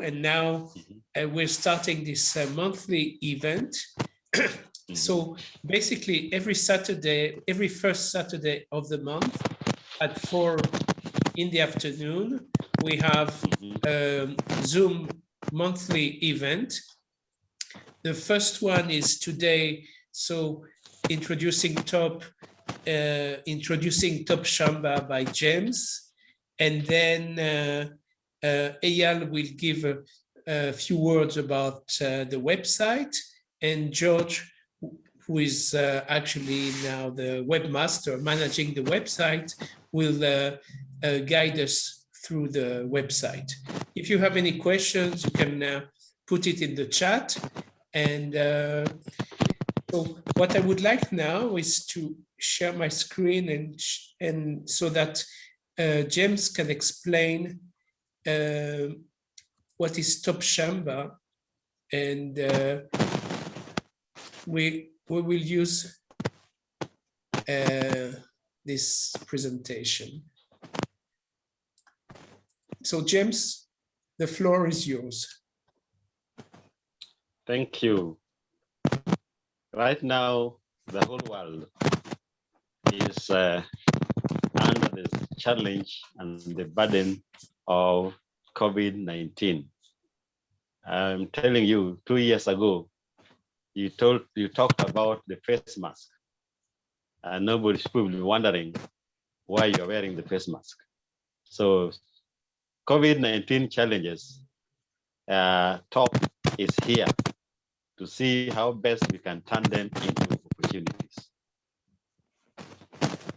and now we're starting this monthly event. So basically every Saturday, every first Saturday of the month at 4 in the afternoon, we have a Zoom monthly event. The first one is today, so introducing top Shamba by James, and then Eyal will give a few words about the website, and George, who is actually now the webmaster managing the website, will guide us through the website. If you have any questions, you can put it in the chat. And so what I would like now is to share my screen and so that James can explain what is Top Shamba, and we will use this presentation. So James, the floor is yours. Thank you. Right now, the whole world is under this challenge and the burden of COVID-19. I'm telling you, 2 years ago, you talked about the face mask, and nobody's probably wondering why you're wearing the face mask. So COVID-19 challenges, top is here to see how best we can turn them into opportunities.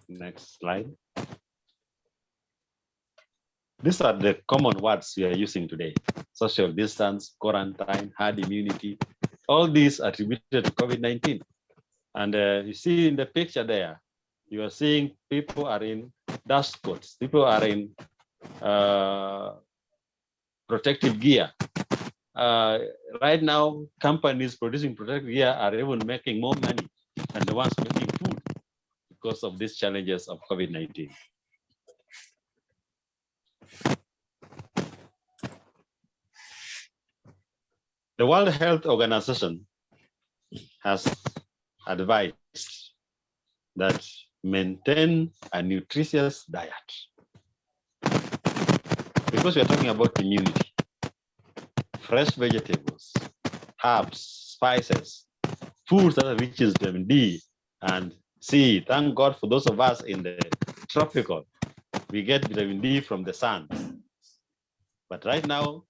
Next slide. These are the common words we are using today: social distance, quarantine, herd immunity. All these are attributed to COVID-19. And you see in the picture there, you are seeing people are in dust coats, people are in protective gear. Right now, companies producing protective gear are even making more money than the ones making food because of these challenges of COVID-19. The World Health Organization has advised that maintain a nutritious diet. Because we are talking about immunity, fresh vegetables, herbs, spices, foods that are rich in vitamin D and C. Thank God for those of us in the tropical, we get vitamin D from the sun. But right now,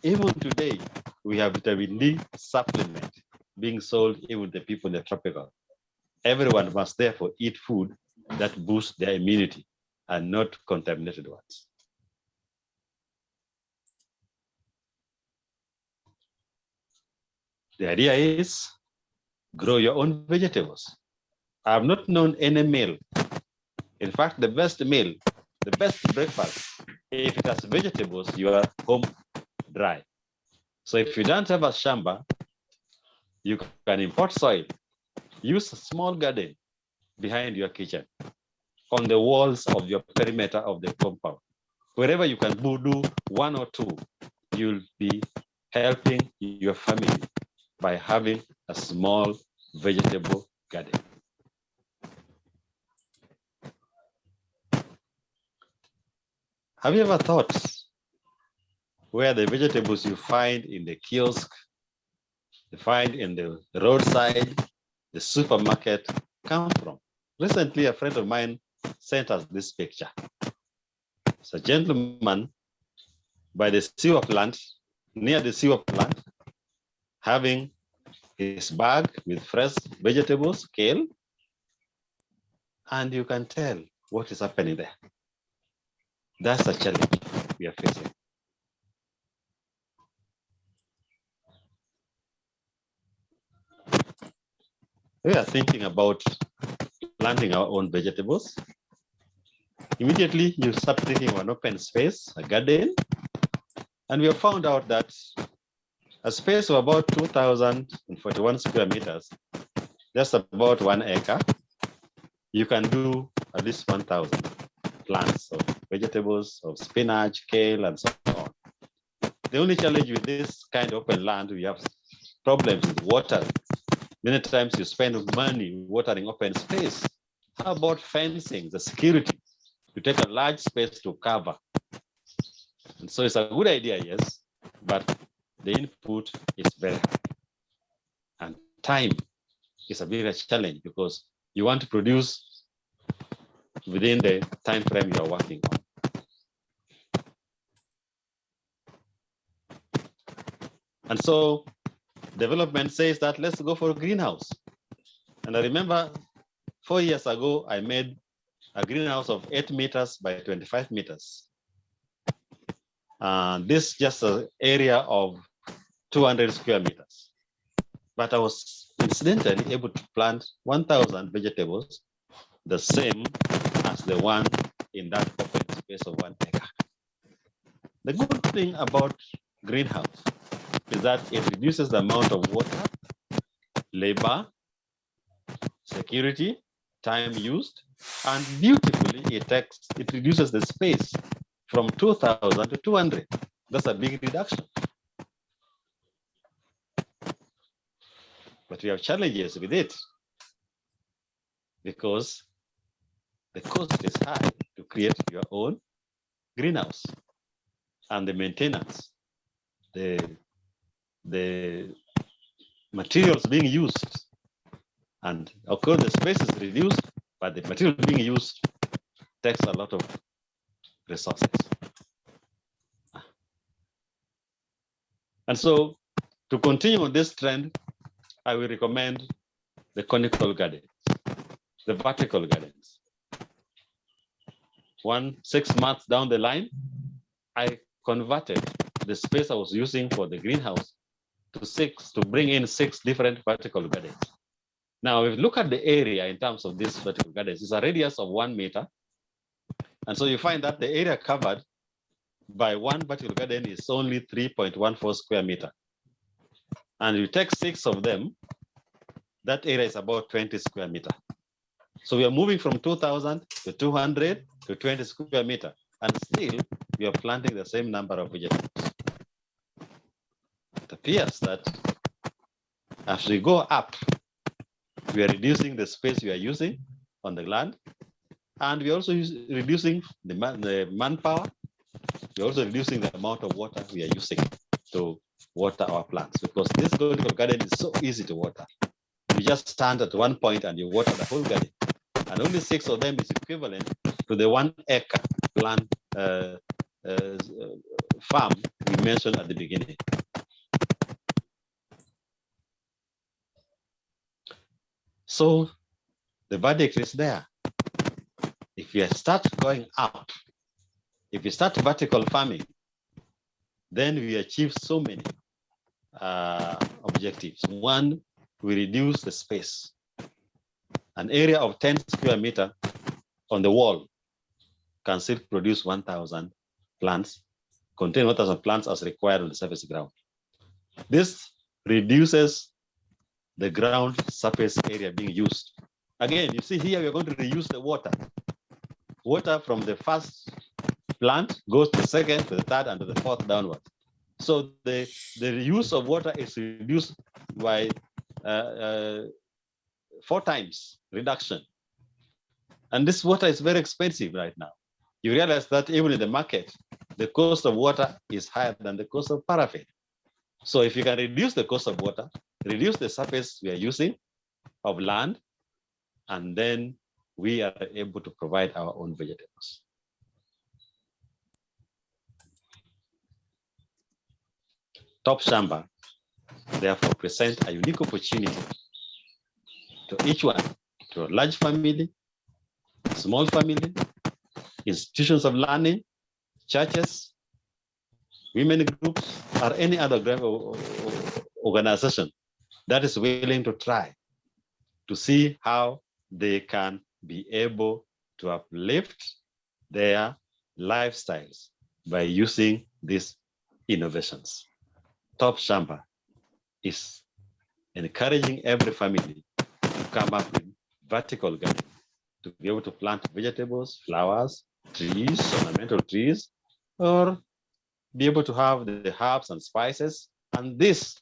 even today, we have vitamin D supplement being sold even to people in the tropical. Everyone must therefore eat food that boosts their immunity and not contaminated ones. The idea is grow your own vegetables. I have not known any meal. In fact, the best meal, the best breakfast, if it has vegetables, you are home dry. So if you don't have a shamba, you can import soil. Use a small garden behind your kitchen, on the walls of your perimeter of the compound. Wherever you can do 1 or 2, you'll be helping your family by having a small vegetable garden. Have you ever thought where the vegetables you find in the kiosk, you find in the roadside, the supermarket come from? Recently, a friend of mine sent us this picture. It's a gentleman by the sewer plant, near the sewer plant, having his bag with fresh vegetables, kale, and you can tell what is happening there. That's a challenge we are facing. We are thinking about planting our own vegetables. Immediately, you start thinking of an open space, a garden, and we have found out that a space of about 2,041 square meters, that's about 1 acre, you can do at least 1,000 plants of vegetables, of spinach, kale, and so on. The only challenge with this kind of open land, we have problems with water. Many times you spend money watering open space. How about fencing, the security? You take a large space to cover. And so it's a good idea, yes, but the input is very high. And time is a bigger challenge because you want to produce within the time frame you are working on. And so development says that let's go for a greenhouse. And I remember 4 years ago, I made a greenhouse of 8 meters by 25 meters. This just an area of 200 square meters. But I was incidentally able to plant 1,000 vegetables, the same as the one in that open space of 1 acre. The good thing about greenhouse is that it reduces the amount of water, labor, security, time used, and beautifully it reduces the space from 2,000 to 200. That's a big reduction. But we have challenges with it because the cost is high to create your own greenhouse, and the maintenance, the materials being used, and of course the space is reduced, but the material being used takes a lot of resources. And so to continue on this trend, I will recommend the conical gardens, the vertical gardens. 6 months down the line, I converted the space I was using for the greenhouse to bring in 6 different vertical gardens. Now, if you look at the area in terms of these vertical gardens, it's a radius of 1 meter. And so you find that the area covered by one vertical garden is only 3.14 square meter. And you take 6 of them, that area is about 20 square meter. So we are moving from 2,000 to 200 to 20 square meter, and still we are planting the same number of vegetables. It appears that as we go up, we are reducing the space we are using on the land, and we are also reducing the manpower. We are also reducing the amount of water we are using to water our plants, because this vertical garden is so easy to water. You just stand at one point and you water the whole garden, and only 6 of them is equivalent to the 1 acre plant farm we mentioned at the beginning. So the verdict is there. If you start going up, if you start vertical farming, then we achieve so many objectives. One, we reduce the space. An area of 10 square meter on the wall can still produce 1,000 plants, contain 1,000 plants as required on the surface ground. This reduces the ground surface area being used. Again, you see here, we're going to reuse the water. Water from the first plant goes to the second, to the third, and to the fourth downwards. So the use of water is reduced by 4 times reduction. And this water is very expensive right now. You realize that even in the market, the cost of water is higher than the cost of paraffin. So if you can reduce the cost of water, reduce the surface we are using of land, and then we are able to provide our own vegetables. Top Shamba, therefore, present a unique opportunity to each one, to a large family, small family, institutions of learning, churches, women groups, or any other organization that is willing to try to see how they can be able to uplift their lifestyles by using these innovations. Top Shamba is encouraging every family to come up with vertical garden, to be able to plant vegetables, flowers, trees, ornamental trees, or be able to have the herbs and spices, and this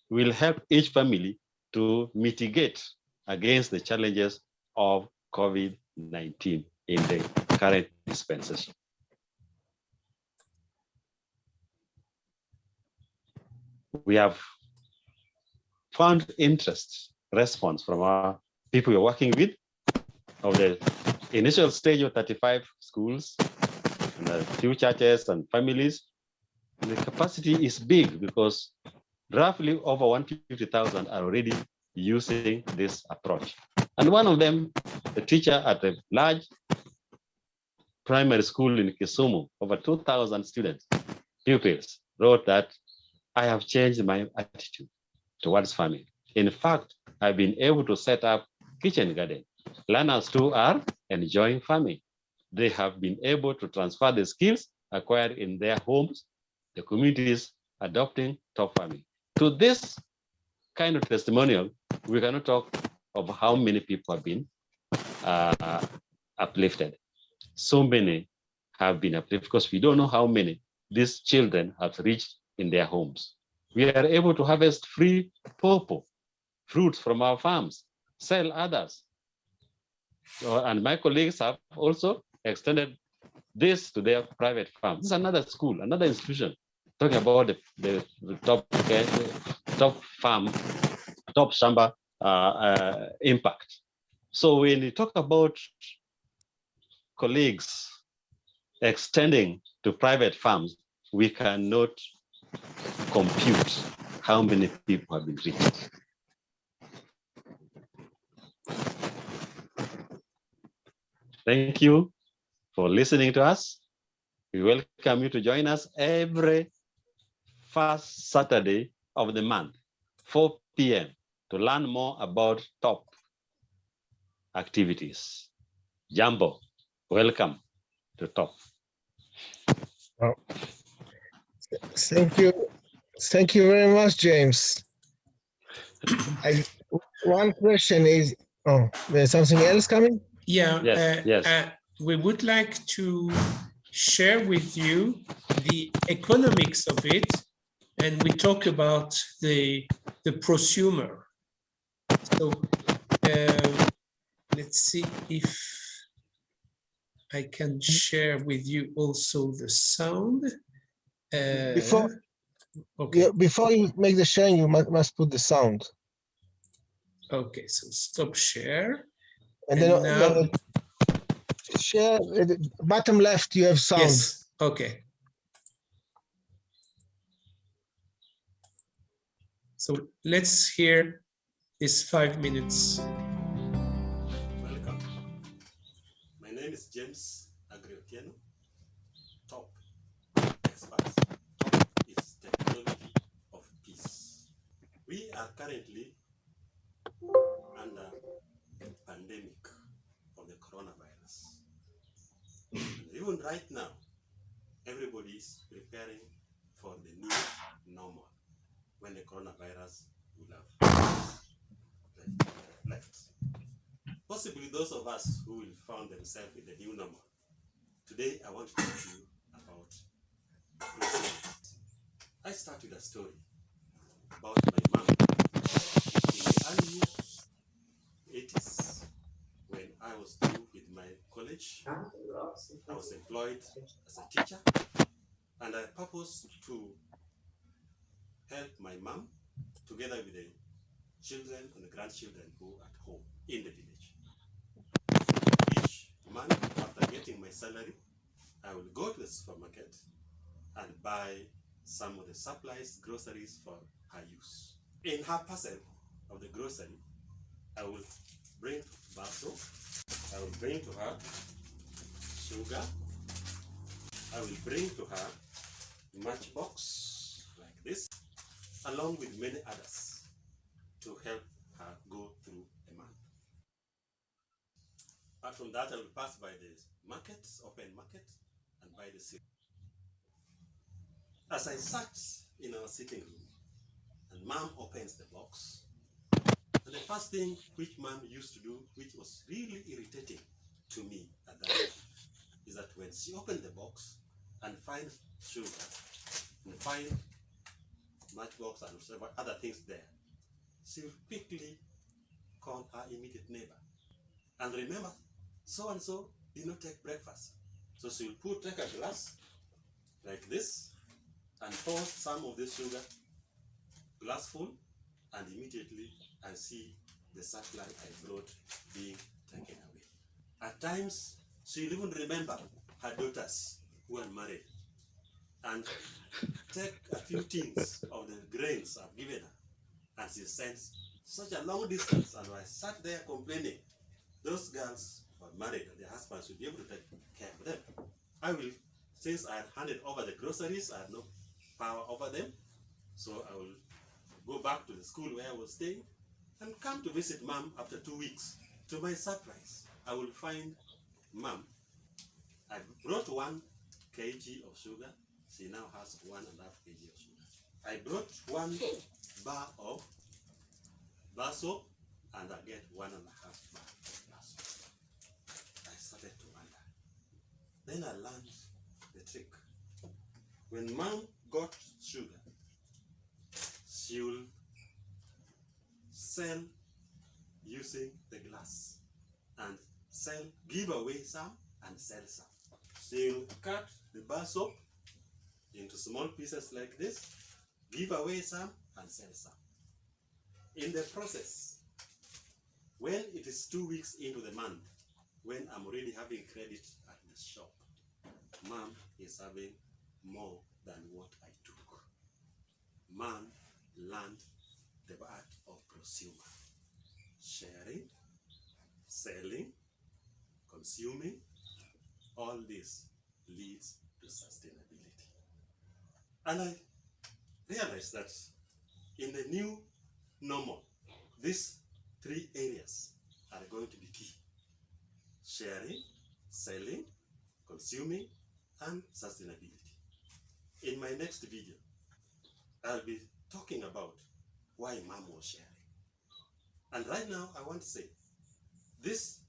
will help each family to mitigate against the challenges of COVID-19 in the current dispensation. We have found interest response from our people we're working with of the initial stage of 35 schools and a few churches and families. The capacity is big because roughly over 150,000 are already using this approach. And one of them, the teacher at a large primary school in Kisumu, over 2,000 students, pupils, wrote that I have changed my attitude towards farming. In fact, I've been able to set up kitchen garden. Learners too are enjoying farming. They have been able to transfer the skills acquired in their homes. The community is adopting top farming. To this kind of testimonial, we cannot talk of how many people have been uplifted. So many have been uplifted because we don't know how many these children have reached in their homes. We are able to harvest free pawpaw fruits from our farms, sell others. And my colleagues have also extended this to their private farms. This is another school, another institution, talking about the top farm, top Shamba impact. So when you talk about colleagues extending to private farms, we cannot compute how many people have been reached. Thank you for listening to us. We welcome you to join us every first Saturday of the month, 4 p.m., to learn more about top activities. Jambo, welcome to top. Oh. Thank you. Thank you very much, James. One question is, oh, there's something else coming? Yeah, yes. We would like to share with you the economics of it, and we talk about the prosumer. So let's see if I can share with you also the sound. Before you make the sharing, you must put the sound. Okay, so stop share. And then now, share, bottom left, you have sound. Yes, okay. So let's hear this 5 minutes. Welcome. My name is James Otieno. Top experts. Top is technology of peace. We are currently under the pandemic of the coronavirus. And even right now, everybody is preparing for the new normal when the coronavirus will have left. Possibly those of us who will find themselves in the new normal. Today, I want to talk to you about procurement. I start with a story about my mom in the early 80s when I was through with my college. I was employed as a teacher, and I purposed to help my mom together with the children and the grandchildren who are at home in the village. Each month, after getting my salary, I will go to the supermarket and buy some of the supplies, groceries for her use. In her parcel of the grocery, I will bring baso, I will bring to her sugar, I will bring to her matchbox like this, along with many others to help her go through a month. Apart from that, I will pass by the market, open market, and buy the cereal. As I sat in our sitting room, and Mom opens the box, and the first thing which Mom used to do, which was really irritating to me at that time, is that when she opened the box and finds sugar, and find matchbox and several other things there, she will quickly call her immediate neighbor. And remember, so and so did not take breakfast. So she will take a glass like this and pour some of this sugar, glass full, and immediately I see the supply I brought being taken away. At times, she'll even remember her daughters who are married and take a few tins of the grains I've given her, and she sends such a long distance. And I sat there complaining, those girls were married and their husbands should be able to take care of them. I will, since I had handed over the groceries, I had no power over them, so I will go back to the school where I was staying and come to visit Mom after 2 weeks. To my surprise, I will find Mom. I brought 1 kg of sugar. She now has 1.5 kg of sugar. I brought 1 bar of bar soap, and I get 1.5 bar of bar soap. I started to wonder. Then I learned the trick. When Mom got sugar, she will sell using the glass and sell, give away some and sell some. She'll cut the bar soap into small pieces like this, give away some and sell some. In the process, when it is 2 weeks into the month, when I'm already having credit at the shop, Mom is having more than what I took. Mom learned the art of prosumer. Sharing, selling, consuming, all this leads to sustainability. And I realized that in the new normal, these 3 areas are going to be key: sharing, selling, consuming, and sustainability. In my next video, I'll be talking about why Mom was sharing. And right now, I want to say, this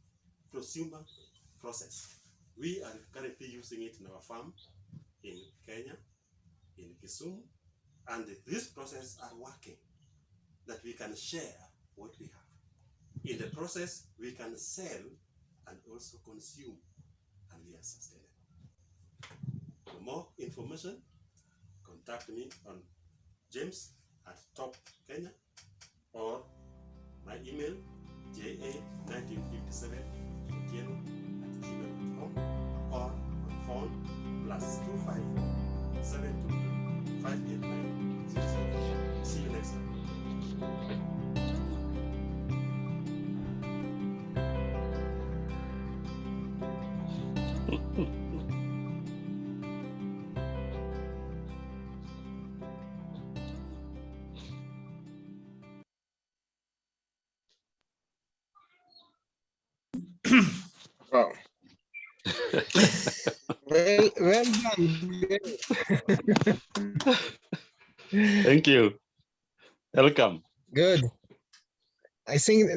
prosumer process, we are currently using it in our farm in Kenya, in Kisumu, and this process are working, that we can share what we have. In the process, we can sell and also consume, and we are sustainable. For more information, contact me on James at Top Kenya, or my email, ja1957 Otieno @gmail.com, or on phone +254 722 589 00. See you next time. Wow. Well done. Thank you. Welcome. Good. I think,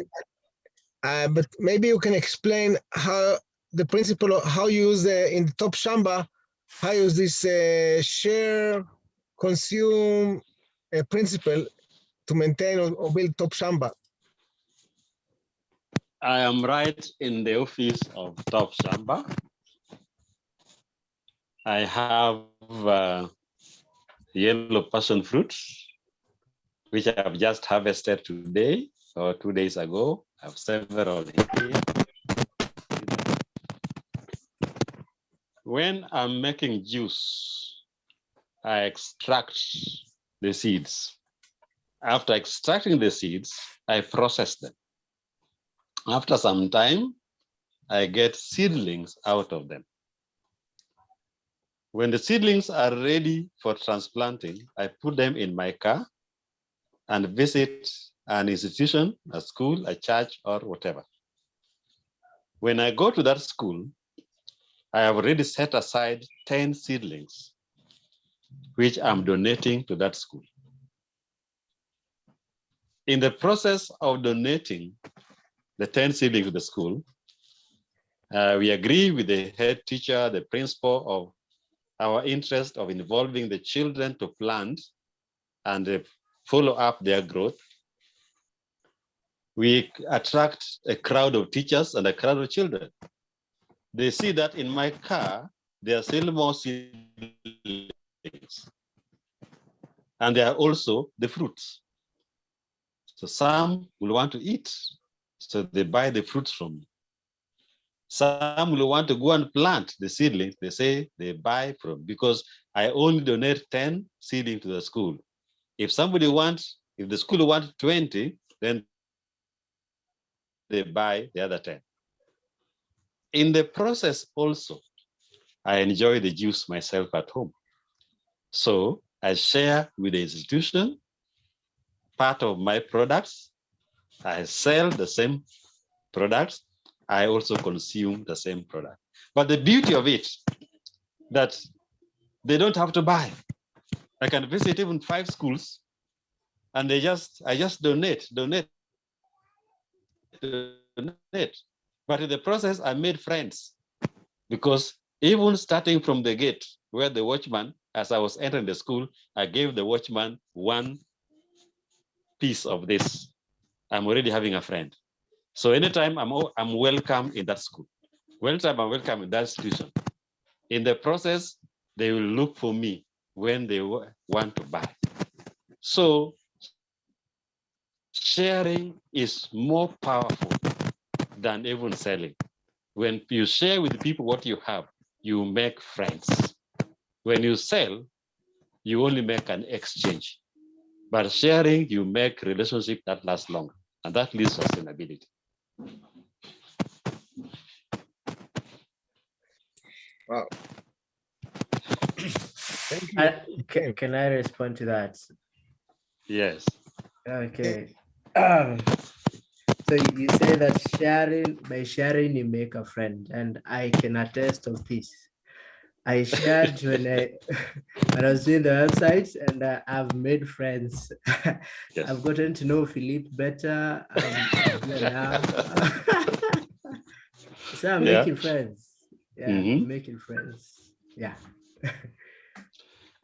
but maybe you can explain how the principle of how you use in the top Shamba, how you use this share, consume principle to maintain or build top Shamba. I am right in the office of Top Shamba. I have yellow passion fruits, which I have just harvested today or 2 days ago. I have several here. When I'm making juice, I extract the seeds. After extracting the seeds, I process them. After some time, I get seedlings out of them. When the seedlings are ready for transplanting, I put them in my car and visit an institution, a school, a church, or whatever. When I go to that school, I have already set aside 10 seedlings, which I'm donating to that school. In the process of donating the 10 seedlings to the school, we agree with the head teacher, the principal of our interest of involving the children to plant and follow up their growth, we attract a crowd of teachers and a crowd of children. They see that in my car, there are still more seedlings. And there are also the fruits. So some will want to eat, so they buy the fruits from me. Some will want to go and plant the seedlings, they say they buy from, because I only donate 10 seedlings to the school. If somebody wants, if the school wants 20, then they buy the other 10. In the process also, I enjoy the juice myself at home. So I share with the institution part of my products. I sell the same products. I also consume the same product. But the beauty of it, that they don't have to buy. I can visit even 5 schools and I just donate. But in the process, I made friends, because even starting from the gate where the watchman, as I was entering the school, I gave the watchman 1 piece of this. I'm already having a friend. So anytime I'm welcome in that school. Anytime I'm welcome in that institution. In the process, they will look for me when they want to buy. So sharing is more powerful than even selling. When you share with people what you have, you make friends. When you sell, you only make an exchange. But sharing, you make relationship that lasts longer, and that leads to sustainability. Wow. Thank you. Can I respond to that? Yes. Okay. So you say that by sharing you make a friend, and I can attest of this. I shared when I was doing the website, and I've made friends. Yes. I've gotten to know Philippe better. Here now. So I'm making friends. Yeah, I'm making friends. Yeah.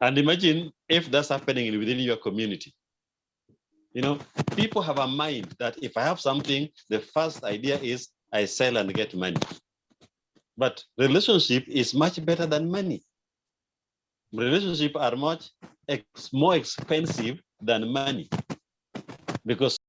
And imagine if that's happening within your community. You know, people have a mind that if I have something, the first idea is I sell and get money. But relationship is much better than money. Relationships are much more expensive than money, because